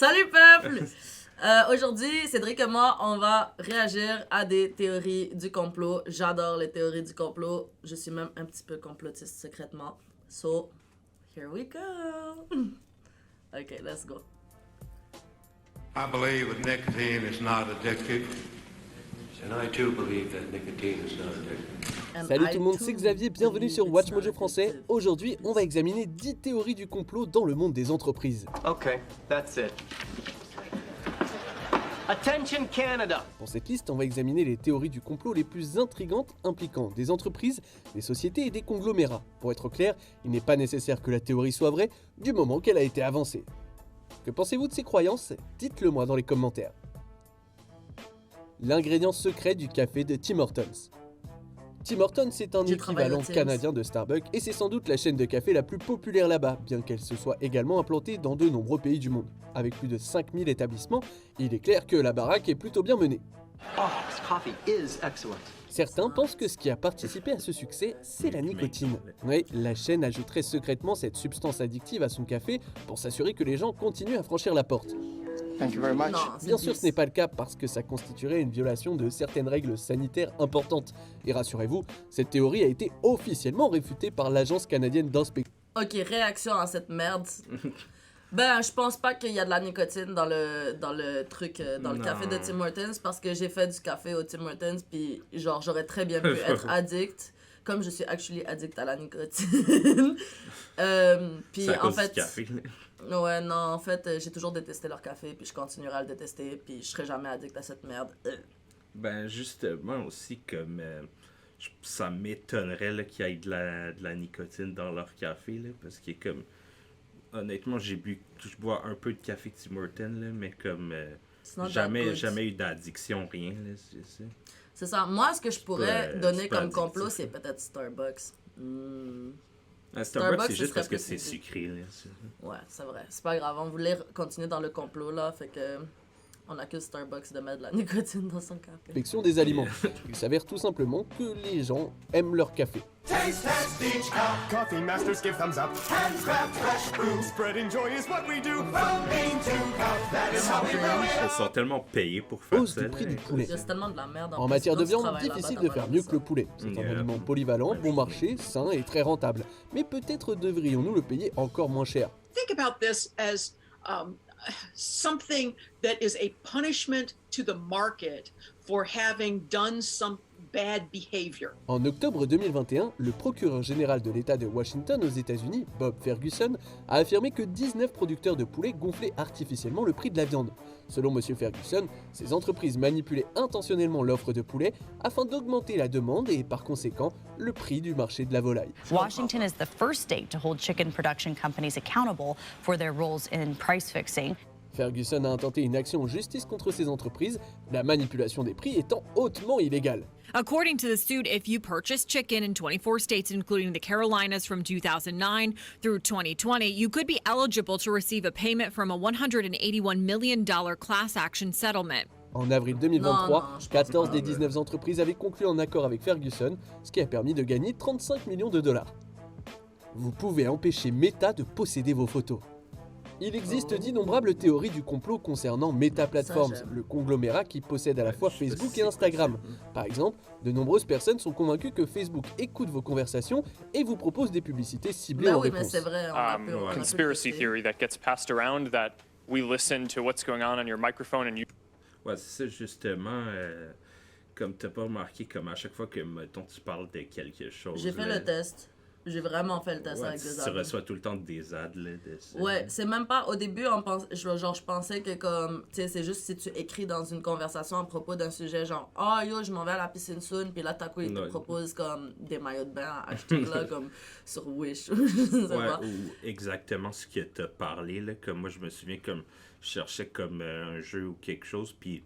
Salut peuple! Aujourd'hui, Cédric et moi, on va réagir à des théories du complot. J'adore les théories du complot. Je suis même un petit peu complotiste secrètement. So, here we go! Ok, let's go. I believe that nicotine is not addictive. And I too believe that nicotine is not addictive. And Salut I tout le monde, too c'est Xavier, bienvenue believe sur it's Watch not Mojo français. addictive. Aujourd'hui, on va examiner 10 théories du complot dans le monde des entreprises. Okay, that's it. Attention Canada! Pour cette liste, on va examiner les théories du complot les plus intrigantes impliquant des entreprises, des sociétés et des conglomérats. Pour être clair, il n'est pas nécessaire que la théorie soit vraie du moment qu'elle a été avancée. Que pensez-vous de ces croyances? Dites-le moi dans les commentaires. L'ingrédient secret du café de Tim Hortons. Tim Hortons est un J'ai travaillé équivalent au Tim's. canadien de Starbucks et c'est sans doute la chaîne de café la plus populaire là-bas, bien qu'elle se soit également implantée dans de nombreux pays du monde. Avec plus de 5000 établissements, il est clair que la baraque est plutôt bien menée. Oh, this coffee is excellent. Certains pensent que ce qui a participé à ce succès, c'est la nicotine. Oui, la chaîne ajouterait secrètement cette substance addictive à son café pour s'assurer que les gens continuent à franchir la porte. Thank you very much. Non, c'est Bien sûr, bis. ce n'est pas le cas parce que ça constituerait une violation de certaines règles sanitaires importantes. Et rassurez-vous, cette théorie a été officiellement réfutée par l'Agence canadienne d'inspection. Ok, réaction à cette merde. Ben, je pense pas qu'il y a de la nicotine dans le truc, dans le café de Tim Hortons, parce que j'ai fait du café au Tim Hortons, puis genre, j'aurais très bien pu être addict, comme je suis actually addict à la nicotine. Puis C'est à en cause fait, du café. ouais, non, en fait, j'ai toujours détesté leur café, puis je continuerai à le détester, puis je serai jamais addict à cette merde. Ben, justement aussi, comme ça m'étonnerait là, qu'il y ait de la nicotine dans leur café, là, parce que comme, honnêtement, je bois un peu de café Tim Hortons, là, mais comme, It's not that jamais good. eu d'addiction, rien, là, c'est ça. C'est ça. Moi, ce que je pourrais donner c'est pas comme complot, addictif, c'est peut-être Starbucks. Starbucks, Starbucks, c'est ce juste serait parce que plus c'est easy. sucré, là. Ouais, c'est vrai. C'est pas grave. On voulait continuer dans le complot, là. Fait que on accuse Starbucks de mettre de la nicotine dans son café. Des aliments. Il s'avère tout simplement que les gens aiment leur café. Coffee masters give thumbs up. Handcraft fresh brew. Spreading joy is what we do. From bean to cup, that is how we brew it. Ils sont tellement payés pour faire Hausse ça. du prix là. du poulet. C'est tellement de la merde. En plus. matière de Quand tu viande, travailles difficile là-bas, de faire t'as mieux pas que le poulet. C'est un Yeah. aliment polyvalent, bon marché, sain et très rentable. Mais peut-être devrions-nous le payer encore moins cher. Think about this as something that is a punishment to the market for having done some bad behavior. En octobre 2021, le procureur général de l'État de Washington aux États-Unis, Bob Ferguson, a affirmé que 19 producteurs de poulet gonflaient artificiellement le prix de la viande. Selon M. Ferguson, ces entreprises manipulaient intentionnellement l'offre de poulet afin d'augmenter la demande et par conséquent le prix du marché de la volaille. Washington is the first state to hold chicken production companies accountable for their roles in price fixing. Ferguson a intenté une action en justice contre ces entreprises, la manipulation des prix étant hautement illégale. According to the suit, if you purchased chicken in 24 states, including the Carolinas from 2009 through 2020, you could be eligible to receive a payment from a $181 million class action settlement. En avril 2023, Non, je pense 14 pas. des 19 entreprises avaient conclu un accord avec Ferguson, ce qui a permis de gagner 35 millions de dollars. Vous pouvez empêcher Meta de posséder vos photos. Il existe d'innombrables théories du complot concernant Meta Platforms, Ça, j'aime. le conglomérat qui possède à la fois je sais pas Facebook si et c'est Instagram. possible. Par exemple, de nombreuses personnes sont convaincues que Facebook écoute vos conversations et vous propose des publicités ciblées Ben en oui, mais réponse. c'est vrai. On a pu- on a pu le Conspiracy tester. theory that gets passed around that we listen to what's going on your microphone and you. Ouais, c'est ça, justement, comme t'as pas remarqué, comme à chaque fois que, mettons, tu parles de quelque chose. J'ai fait là, le test. J'ai vraiment fait le test ouais, avec des tu amis. reçois tout le temps des ads, là, de ça. Ouais, c'est même pas au début je pensais que comme tu sais c'est juste si tu écris dans une conversation à propos d'un sujet genre yo je m'en vais à la piscine soon puis là t'as quoi il te Ouais. propose comme des maillots de bain à acheter là comme sur Wish ou je sais Ouais, pas. ou exactement ce que t'as parlé, là. Comme moi, je me souviens, comme, je cherchais comme un jeu ou quelque chose, puis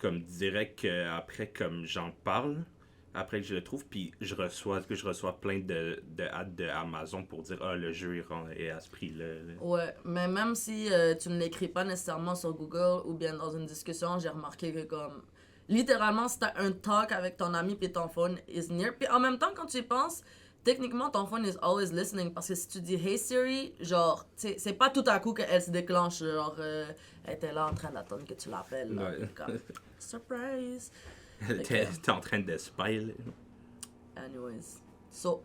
comme direct après, comme j'en parle, après que je le trouve, puis je reçois plein de ads de Amazon pour dire le jeu est à ce prix-là. là. Ouais, mais même si tu ne l'écris pas nécessairement sur Google ou bien dans une discussion, j'ai remarqué que comme littéralement si t'as un talk avec ton ami puis ton phone is near, puis en même temps quand tu y penses, techniquement, ton phone is always listening. Parce que si tu dis Hey Siri, genre, c'est pas tout à coup qu'elle se déclenche. Genre, elle était là en train d'attendre que tu l'appelles. Là, Ouais. comme, surprise. T'es en train de spy, là. Anyways. So,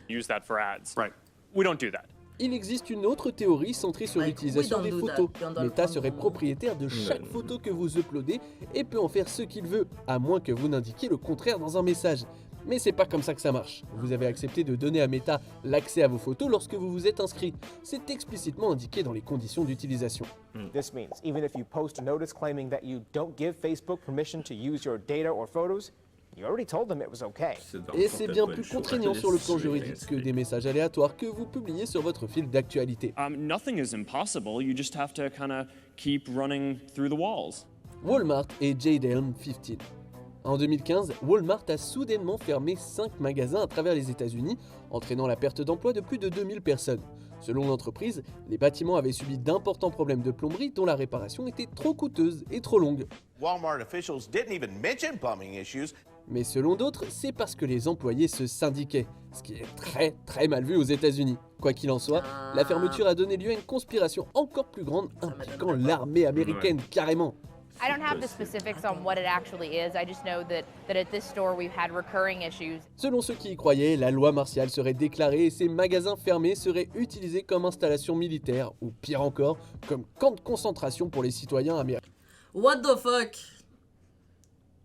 use that for ads. Right. We don't do that. Il existe une autre théorie centrée sur Like, l'utilisation we des don't do photos. that. Puis on doit le Meta prendre serait pour nous. propriétaire de chaque photo que vous uploadez et peut en faire ce qu'il veut, à moins que vous n'indiquiez le contraire dans un message. Mais c'est pas comme ça que ça marche. Vous avez accepté de donner à Meta l'accès à vos photos lorsque vous vous êtes inscrit. C'est explicitement indiqué dans les conditions d'utilisation. This means even if you post a notice claiming that you don't give Facebook permission to use your data or photos, you already told them it was okay. Et c'est bien plus contraignant sur le plan juridique que des messages aléatoires que vous publiez sur votre fil d'actualité. Nothing is impossible. You just have to kind of keep running through the walls. Walmart et JDM 15. En 2015, Walmart a soudainement fermé 5 magasins à travers les États-Unis, entraînant la perte d'emploi de plus de 2000 personnes. Selon l'entreprise, les bâtiments avaient subi d'importants problèmes de plomberie dont la réparation était trop coûteuse et trop longue. Walmart officials didn't even mention plumbing issues. Mais selon d'autres, c'est parce que les employés se syndiquaient, ce qui est très mal vu aux États-Unis. Quoi qu'il en soit, la fermeture a donné lieu à une conspiration encore plus grande impliquant l'armée américaine carrément. I don't have the specifics on what it actually is. I just know that at this store we've had recurring issues. Selon ceux qui y croyaient, la loi martiale serait déclarée et ces magasins fermés seraient utilisés comme installation militaire ou pire encore, comme camp de concentration pour les citoyens américains. what the fuck?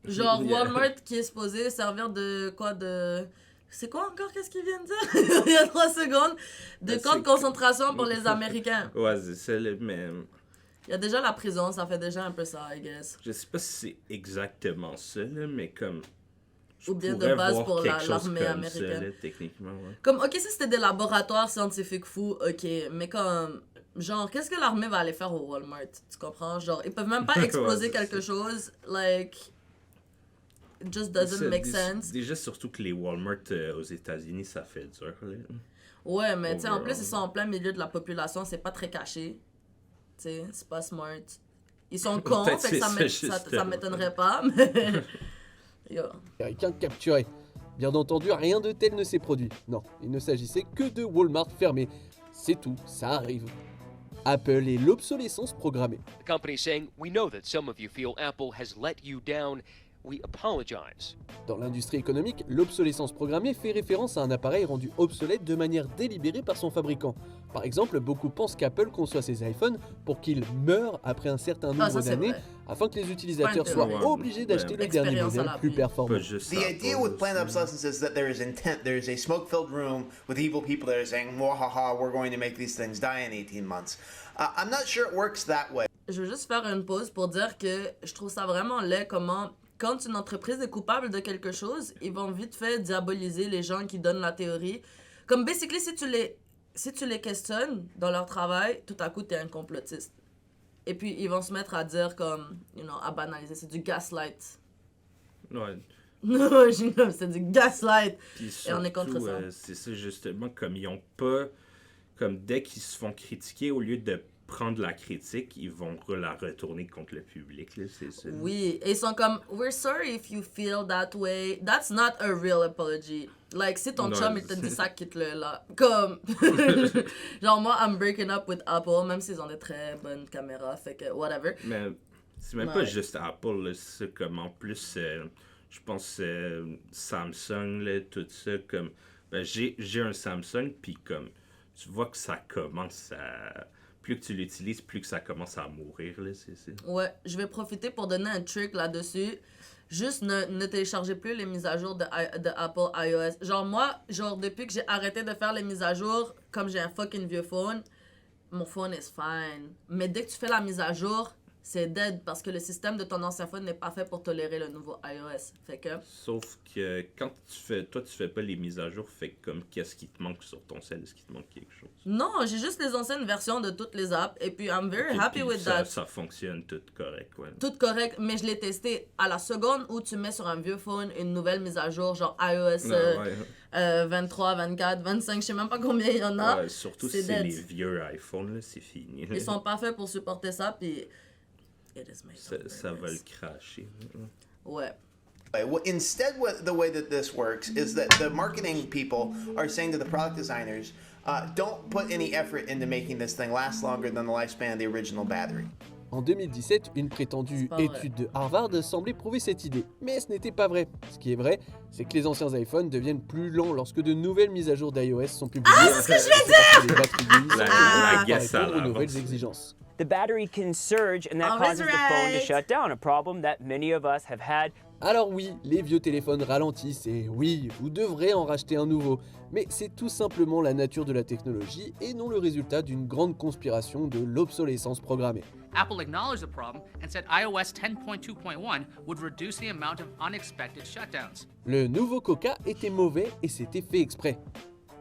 Genre, Yeah. Walmart qui est supposé servir de quoi de. C'est quoi encore? Qu'est-ce qu'il vient de dire? Il y a 3 secondes. De Ben, camp de c'est- concentration pour les Américains. Ouais, c'est ça, là, mais Il y a déjà la prison, ça fait déjà un peu ça, I guess. je sais pas si c'est exactement ça, là, mais comme. je Ou bien de pourrais base voir pour quelque chose l'armée comme ça, américaine. là, techniquement, ouais. Comme, ok, si c'était des laboratoires scientifiques fous, ok, mais comme, genre, qu'est-ce que l'armée va aller faire au Walmart? Tu comprends? Genre, ils peuvent même pas exploser Ouais, quelque chose, like, it just doesn't Ça, make dé- sense. Déjà, surtout que les Walmart aux États-Unis, ça fait dur, là. Ouais, mais tu sais, en plus, Overall. ils sont en plein milieu de la population, c'est pas très caché. Tu sais, c'est pas smart. Ils sont cons, Peut-être fait que ça c'est ça, ça justement. m'étonnerait pas, mais. Yo. Américains capturés. Bien entendu, rien de tel ne s'est produit. Non, il ne s'agissait que de Walmart fermés. C'est tout, ça arrive. Apple et l'obsolescence programmée. The company saying, "We know that some of you feel Apple has let you down. We apologize." Dans l'industrie économique, l'obsolescence programmée fait référence à un appareil rendu obsolète de manière délibérée par son fabricant. Par exemple, beaucoup pensent qu'Apple conçoit ses iPhones pour qu'ils meurent après un certain nombre ça, c'est d'années, vrai. afin que les utilisateurs Pas une soient théorie. obligés d'acheter le dernier Expérience à modèle l'appui. plus performant. Pas juste The ça, idea pas with juste planned ça. obsolescence is that there is intent. There is a smoke-filled room with evil people that are saying, "Mwahaha, we're going to make these things die in 18 months." I'm not sure it works that way. Je veux juste faire une pause pour dire que je trouve ça vraiment laid comment, quand une entreprise est coupable de quelque chose, ils vont vite fait diaboliser les gens qui donnent la théorie. Comme, basically, si tu les questionnes dans leur travail, tout à coup, t'es un complotiste. Et puis, ils vont se mettre à dire comme, à banaliser. C'est du gaslight. Ouais. C'est du gaslight. Puis Et on est contre surtout, ça. c'est ça justement, comme ils ont pas, comme dès qu'ils se font critiquer, au lieu de prendre la critique, ils vont la retourner contre le public, là, c'est ça. Oui, et ils sont comme, we're sorry if you feel that way. That's not a real apology. Like, si ton Non, chum, il te c'est- dit ça, quitte-le, là. Comme, genre, moi, I'm breaking up with Apple, même s'ils ont des très bonnes caméras, fait que, whatever. Mais c'est même Ouais. pas juste Apple, là, c'est comme en plus, je pense Samsung, là, tout ça, comme, ben, j'ai un Samsung, puis comme, tu vois que ça commence à, plus que tu l'utilises, plus que ça commence à mourir, là, c'est. Ouais, je vais profiter pour donner un trick là-dessus. Juste ne téléchargez plus les mises à jour de Apple iOS. Genre moi, depuis que j'ai arrêté de faire les mises à jour, comme j'ai un fucking vieux phone, mon phone is fine. Mais dès que tu fais la mise à jour, c'est dead parce que le système de ton ancien phone n'est pas fait pour tolérer le nouveau iOS. Fait que... Sauf que quand tu fais pas les mises à jour, fait que comme qu'est-ce qui te manque sur ton cell, est-ce qu'il te manque quelque chose? Non, j'ai juste les anciennes versions de toutes les apps et puis I'm very Ok, happy puis with ça, that. ça fonctionne tout correct, ouais. Tout correct, mais je l'ai testé à la seconde où tu mets sur un vieux phone une nouvelle mise à jour, genre iOS 23, 24, 25, je sais même pas combien il y en a. Ouais, surtout c'est si c'est dead. les vieux iPhones, là, c'est fini. Ils sont pas faits pour supporter ça, puis it is my ça va le cracher. Ouais. Instead, the way that this works is that the marketing people are saying to the product designers, don't put any effort into making this thing last longer than the lifespan of the original battery. En 2017, une prétendue étude de Harvard semblait prouver cette idée, mais ce n'était pas vrai. Ce qui est vrai, c'est que les anciens iPhones deviennent plus lents lorsque de nouvelles mises à jour d'iOS sont publiées. Ah, c'est ce que je vais dire! Les batteries vieillissantes La pour guess à répondre aux nouvelles l'avance. exigences. The battery can surge and that causes the phone to shut down, a problem that many of us have had. Alors oui, les vieux téléphones ralentissent et oui, vous devrez en racheter un nouveau. Mais c'est tout simplement la nature de la technologie et non le résultat d'une grande conspiration de l'obsolescence programmée. Apple acknowledged the problem and said iOS 10.2.1 would reduce the amount of unexpected shutdowns. Le nouveau Coca était mauvais et c'était fait exprès.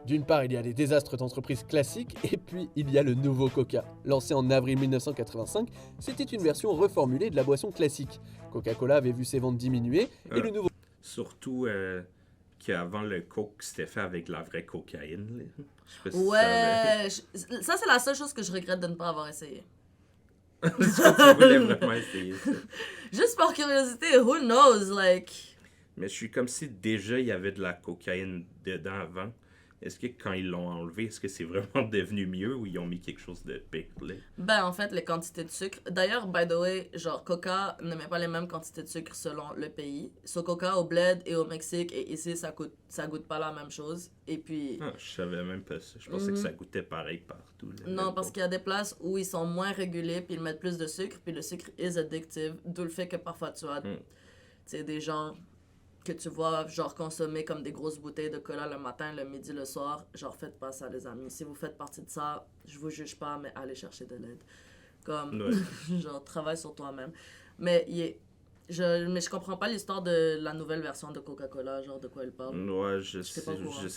D'une part, il y a les désastres d'entreprises classiques et puis il y a le nouveau Coca. Lancé en avril 1985, c'était une version reformulée de la boisson classique. Coca-Cola avait vu ses ventes diminuer et le nouveau... Surtout qu'avant le Coke, c'était fait avec de la vraie cocaïne. Là. Je sais pas si Ouais, ça c'est la seule chose que je regrette de ne pas avoir essayé. tu voulais vraiment essayer ça. Juste par curiosité, who knows, like... Mais je suis comme si déjà il y avait de la cocaïne dedans avant. Est-ce que quand ils l'ont enlevé, est-ce que c'est vraiment devenu mieux ou ils ont mis quelque chose de pire? Ben, en fait, les quantités de sucre. D'ailleurs, by the way, genre, Coca ne met pas les mêmes quantités de sucre selon le pays. So, Coca au bled et au Mexique et ici, ça goûte pas la même chose. Et puis... Ah, je savais même pas ça. Je pensais que ça goûtait pareil partout. Là. Non, parce qu'il y a des places où ils sont moins régulés puis ils mettent plus de sucre. Puis le sucre is addictive. D'où le fait que parfois tu as des gens que tu vois genre consommer comme des grosses bouteilles de cola le matin, le midi, le soir. Genre, faites pas ça, les amis. Si vous faites partie de ça, je vous juge pas, mais allez chercher de l'aide. Comme, genre, travaille sur toi-même. Mais je comprends pas l'histoire de la nouvelle version de Coca-Cola, genre de quoi elle parle. Ouais, je sais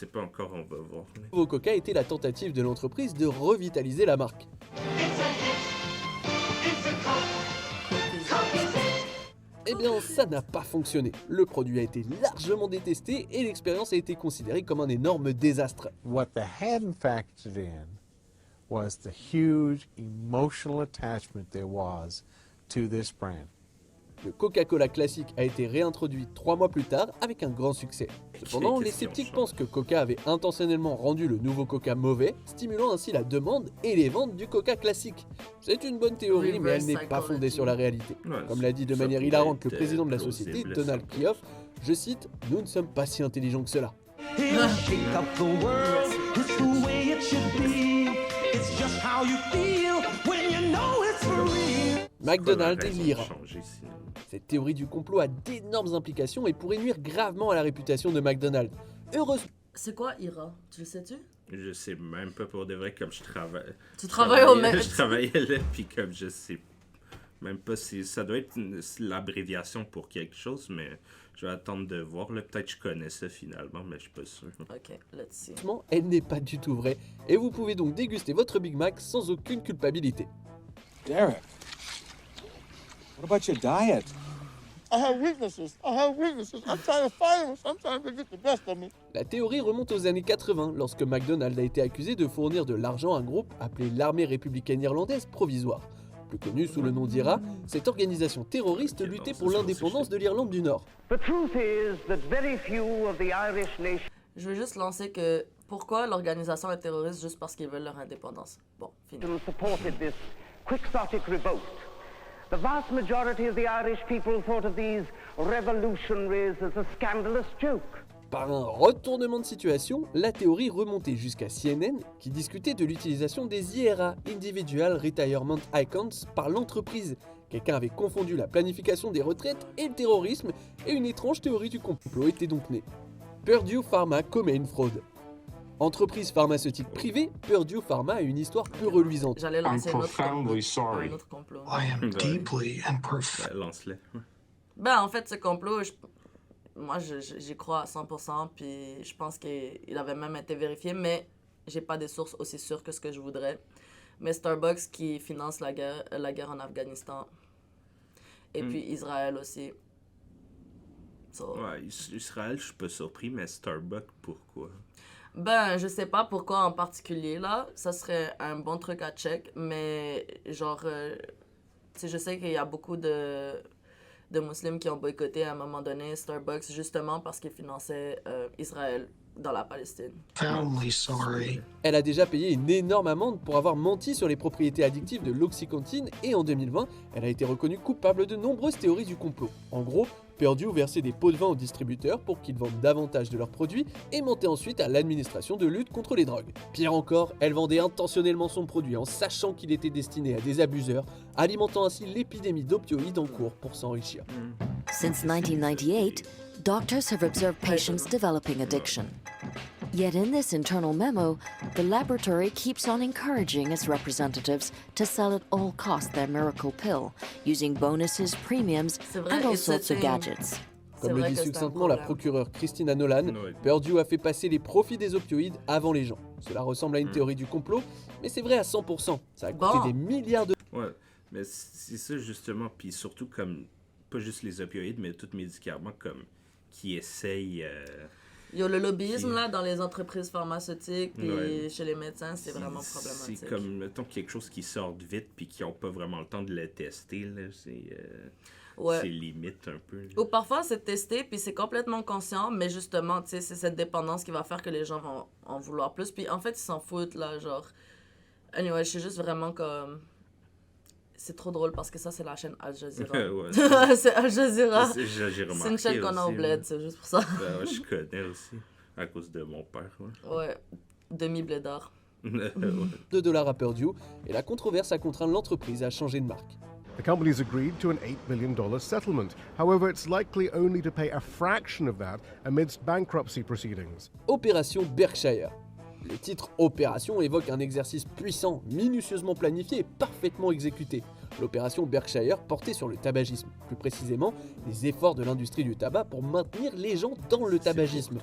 pas encore, on va voir. Le nouveau Coca était la tentative de l'entreprise de revitaliser la marque. Eh bien, ça n'a pas fonctionné. Le produit a été largement détesté et l'expérience a été considérée comme un énorme désastre. What they hadn't factored in was the huge emotional attachment there was to this brand. Le Coca-Cola classique a été réintroduit 3 mois plus tard avec un grand succès. Cependant, les sceptiques pensent que Coca avait intentionnellement rendu le nouveau Coca mauvais, stimulant ainsi la demande et les ventes du Coca classique. C'est une bonne théorie, mais elle n'est pas fondée sur la réalité. Comme l'a dit de manière hilarante le président de la société, Donald Kioff, je cite, « Nous ne sommes pas si intelligents que cela ». McDonald's et l'IRA. Cette théorie du complot a d'énormes implications et pourrait nuire gravement à la réputation de McDonald's. Heureusement. C'est quoi IRA? Tu le sais-tu? Je sais même pas pour de vrai, comme je travaille. Tu travailles au Met? Je travaillais là, puis comme je sais même pas si ça doit être l'abréviation pour quelque chose, mais je vais attendre de voir. Là, peut-être que je connais ça finalement, mais je suis pas sûr. Ok, let's see. Elle n'est pas du tout vraie, et vous pouvez donc déguster votre Big Mac sans aucune culpabilité. Derek, what about your diet? I have weaknesses. I'm trying to fight them. Sometimes they get the best of me. La théorie remonte aux années 80, lorsque McDonald's a été accusé de fournir de l'argent à un groupe appelé l'Armée républicaine irlandaise provisoire. Plus connu sous le nom d'IRA, cette organisation terroriste luttait pour l'indépendance de l'Irlande du Nord. Je veux juste lancer que pourquoi l'organisation est terroriste juste parce qu'ils veulent leur indépendance. Bon, fini. Quixotic revolt. The vast majority of the Irish people thought of these revolutionaries as a scandalous joke. Par un retournement de situation, la théorie remontait jusqu'à CNN qui discutait de l'utilisation des IRA, Individual Retirement Accounts, par l'entreprise. Quelqu'un avait confondu la planification des retraites et le terrorisme et une étrange théorie du complot était donc née. Purdue Pharma commet une fraude. Entreprise pharmaceutique privée, Purdue Pharma a une histoire peu reluisante. J'allais lancer un autre complot. I am deeply and lance-le. Ben, en fait, ce complot, moi, j'y crois à 100%, puis je pense qu'il avait même été vérifié, mais j'ai pas des sources aussi sûres que ce que je voudrais. Mais Starbucks qui finance la guerre en Afghanistan, et puis Israël aussi. So. Ouais, Israël, je suis pas surpris, mais Starbucks, pourquoi? Ben, je sais pas pourquoi en particulier, là. Ça serait un bon truc à check, mais genre, tu sais, je sais qu'il y a beaucoup de de musulmans qui ont boycotté à un moment donné Starbucks justement parce qu'ils finançaient Israël dans la Palestine. Elle a déjà payé une énorme amende pour avoir menti sur les propriétés addictives de l'Oxycontin et en 2020, elle a été reconnue coupable de nombreuses théories du complot. En gros, Purdue versait des pots de vin aux distributeurs pour qu'ils vendent davantage de leurs produits et montait ensuite à l'administration de lutte contre les drogues. Pire encore, elle vendait intentionnellement son produit en sachant qu'il était destiné à des abuseurs, alimentant ainsi l'épidémie d'opioïdes en cours pour s'enrichir. Since 1998, doctors have observed patients developing addiction. Yet in this internal memo, the laboratory keeps on encouraging its representatives to sell at all costs their miracle pill, using bonuses, premiums, and all sorts of gadgets. Comme le dit succinctement la procureure Christina Nolan, Purdue a fait passer les profits des opioïdes avant les gens. Cela ressemble à une théorie du complot, mais c'est vrai à 100%. Ça a coûté des milliards de... Ouais, mais c'est ça justement, puis surtout comme, pas juste les opioïdes, mais tous les médicaments comme, qui essayent... Il y a le lobbyisme là, dans les entreprises pharmaceutiques et chez les médecins, c'est vraiment problématique. C'est comme, mettons, quelque chose qui sort vite puis qui n'ont pas vraiment le temps de le tester. Là, c'est limite un peu. Là. Ou parfois, c'est testé puis c'est complètement conscient, mais justement, tu sais, c'est cette dépendance qui va faire que les gens vont en vouloir plus. Puis en fait, ils s'en foutent, là, genre... Anyway, je suis juste vraiment comme... C'est trop drôle parce que ça, c'est la chaîne Al Jazeera. C'est Al Jazeera. C'est une chaîne qu'on a au bled, c'est juste pour ça. Je connais aussi, à cause de mon père. Ouais, demi-blédard. $2 à Purdue, et la controverse a contraint l'entreprise à changer de marque. The company's agreed to an $8 million settlement. However, it's likely only to pay a fraction of that amidst bankruptcy proceedings. Opération Berkshire. Le titre Opération évoque un exercice puissant, minutieusement planifié et parfaitement exécuté. L'opération Berkshire portait sur le tabagisme, plus précisément les efforts de l'industrie du tabac pour maintenir les gens dans le tabagisme.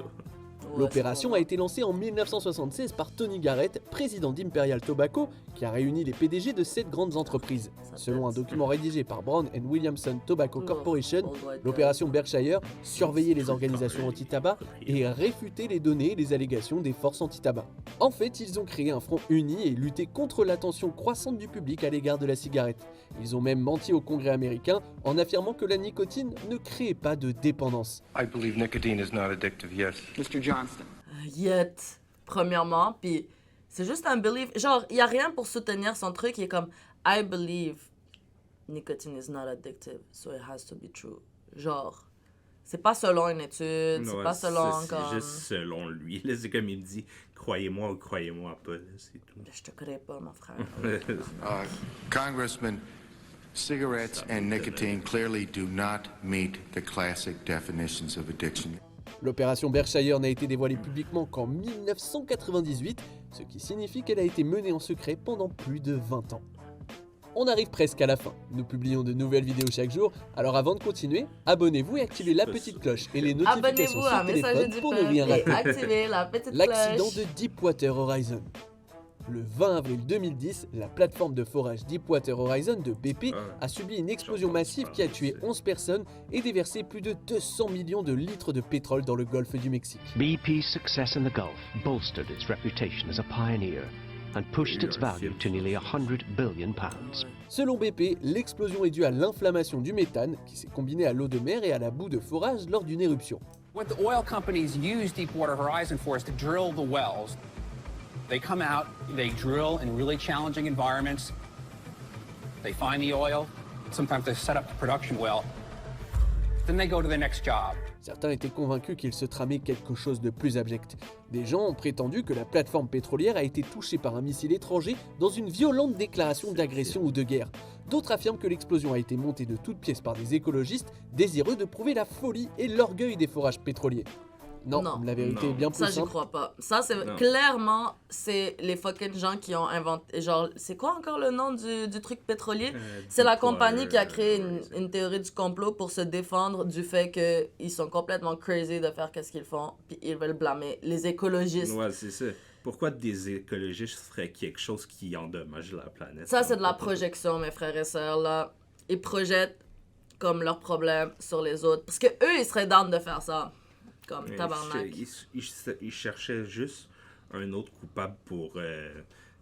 L'opération a été lancée en 1976 par Tony Garrett, président d'Imperial Tobacco, qui a réuni les PDG de 7 grandes entreprises. Selon un document rédigé par Brown & Williamson Tobacco Corporation, l'opération Berkshire surveillait les organisations anti-tabac et réfutait les données et les allégations des forces anti-tabac. En fait, ils ont créé un front uni et lutté contre l'attention croissante du public à l'égard de la cigarette. Ils ont même menti au Congrès américain en affirmant que la nicotine ne créait pas de dépendance. I believe nicotine is not addictive, yes. Mr. Johnston. Yet, premièrement, puis c'est juste un belief. Genre, il n'y a rien pour soutenir son truc. Il est comme, I believe nicotine is not addictive, so it has to be true. Genre, c'est pas selon une étude, c'est pas selon comme... C'est juste selon lui. Là, c'est comme il me dit, croyez-moi ou croyez-moi pas, là, c'est tout. Je te connais pas, mon frère. Congressman, cigarettes and nicotine clearly do not meet the classic definitions of addiction. L'opération Berkshire n'a été dévoilée publiquement qu'en 1998, ce qui signifie qu'elle a été menée en secret pendant plus de 20 ans. On arrive presque à la fin. Nous publions de nouvelles vidéos chaque jour, alors avant de continuer, abonnez-vous et activez la petite cloche et les notifications sur téléphone pour ne rien rater. Activez la petite cloche. L'accident de Deepwater Horizon. Le 20 avril 2010, la plateforme de forage Deepwater Horizon de BP a subi une explosion massive qui a tué 11 personnes et déversé plus de 200 millions de litres de pétrole dans le golfe du Mexique. BP's success in the Gulf bolstered its reputation as a pioneer and pushed its value to nearly £100 billion. Selon BP, l'explosion est due à l'inflammation du méthane qui s'est combinée à l'eau de mer et à la boue de forage lors d'une éruption. What the oil companies use Deepwater Horizon for is to drill the wells. They come out, they drill in really challenging environments. They find the oil. Sometimes they set up the production well. Then they go to the next job. Certains étaient convaincus qu'il se tramait quelque chose de plus abject. Des gens ont prétendu que la plateforme pétrolière a été touchée par un missile étranger dans une violente déclaration d'agression ou de guerre. D'autres affirment que l'explosion a été montée de toutes pièces par des écologistes désireux de prouver la folie et l'orgueil des forages pétroliers. Non, la vérité est bien plus simple. Ça, j'y crois pas. Ça, c'est clairement, c'est les fucking gens qui ont inventé... Genre, c'est quoi encore le nom du truc pétrolier? C'est la compagnie qui a créé une théorie du complot pour se défendre du fait qu'ils sont complètement crazy de faire qu'est-ce qu'ils font, puis ils veulent blâmer les écologistes. Ouais, c'est ça. Pourquoi des écologistes feraient quelque chose qui endommage la planète? Ça, c'est de la projection, mes frères et sœurs, là. Ils projettent comme leurs problèmes sur les autres. Parce que eux, ils seraient down de faire ça. Comme tabarnak. Ils cherchaient juste un autre coupable pour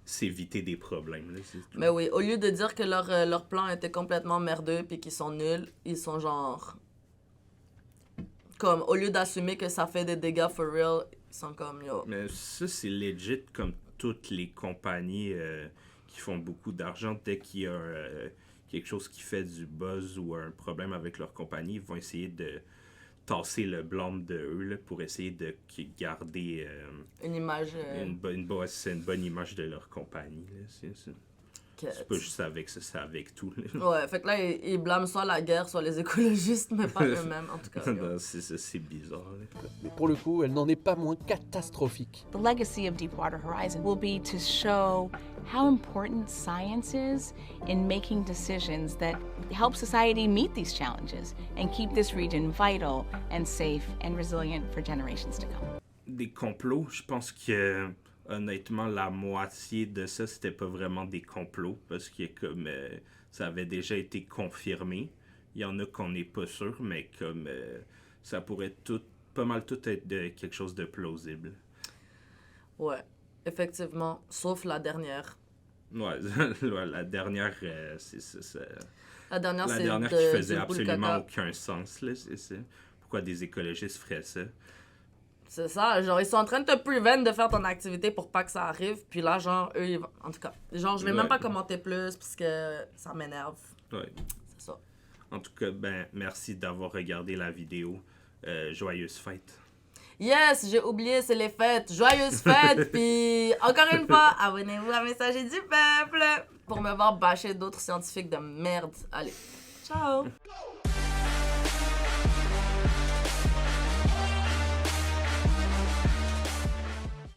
s'éviter des problèmes. Là, c'est tout. Mais oui, au lieu de dire que leur plan était complètement merdeux puis qu'ils sont nuls, ils sont genre... Comme, au lieu d'assumer que ça fait des dégâts for real, ils sont comme, yo... Mais ça, c'est legit comme toutes les compagnies qui font beaucoup d'argent. Dès qu'il y a quelque chose qui fait du buzz ou un problème avec leur compagnie, ils vont essayer de tasser le blâme de eux là, pour essayer de garder une image... une bonne image de leur compagnie. Là. C'est pas juste avec ça, c'est avec tout. Là. Ouais, fait que là, ils blâment soit la guerre, soit les écologistes, mais pas eux-mêmes, en tout cas. Non, c'est bizarre. Là. Mais pour le coup, elle n'en est pas moins catastrophique. The legacy of Deepwater Horizon will be to show how important science is in making decisions that help society meet these challenges and keep this region vital and safe and resilient for generations to come. Des complots, je pense que honnêtement, la moitié de ça, c'était pas vraiment des complots parce que comme ça avait déjà été confirmé. Il y en a qu'on n'est pas sûr, mais comme ça pourrait pas mal tout être de quelque chose de plausible. Ouais, effectivement, sauf la dernière. Ouais, la dernière, c'est ça. La dernière, c'est qui faisait absolument aucun sens, là, c'est ça. Pourquoi des écologistes feraient ça? C'est ça, genre, ils sont en train de te prevent de faire ton activité pour pas que ça arrive, puis là, genre, eux, ils vont... En tout cas, genre, je vais même pas commenter plus, parce que ça m'énerve. Ouais. C'est ça. En tout cas, ben, merci d'avoir regardé la vidéo. Joyeuses fêtes. Yes, j'ai oublié, c'est les fêtes. Joyeuses fêtes, puis encore une fois, abonnez-vous à Messager du Peuple pour me voir bâcher d'autres scientifiques de merde. Allez, ciao!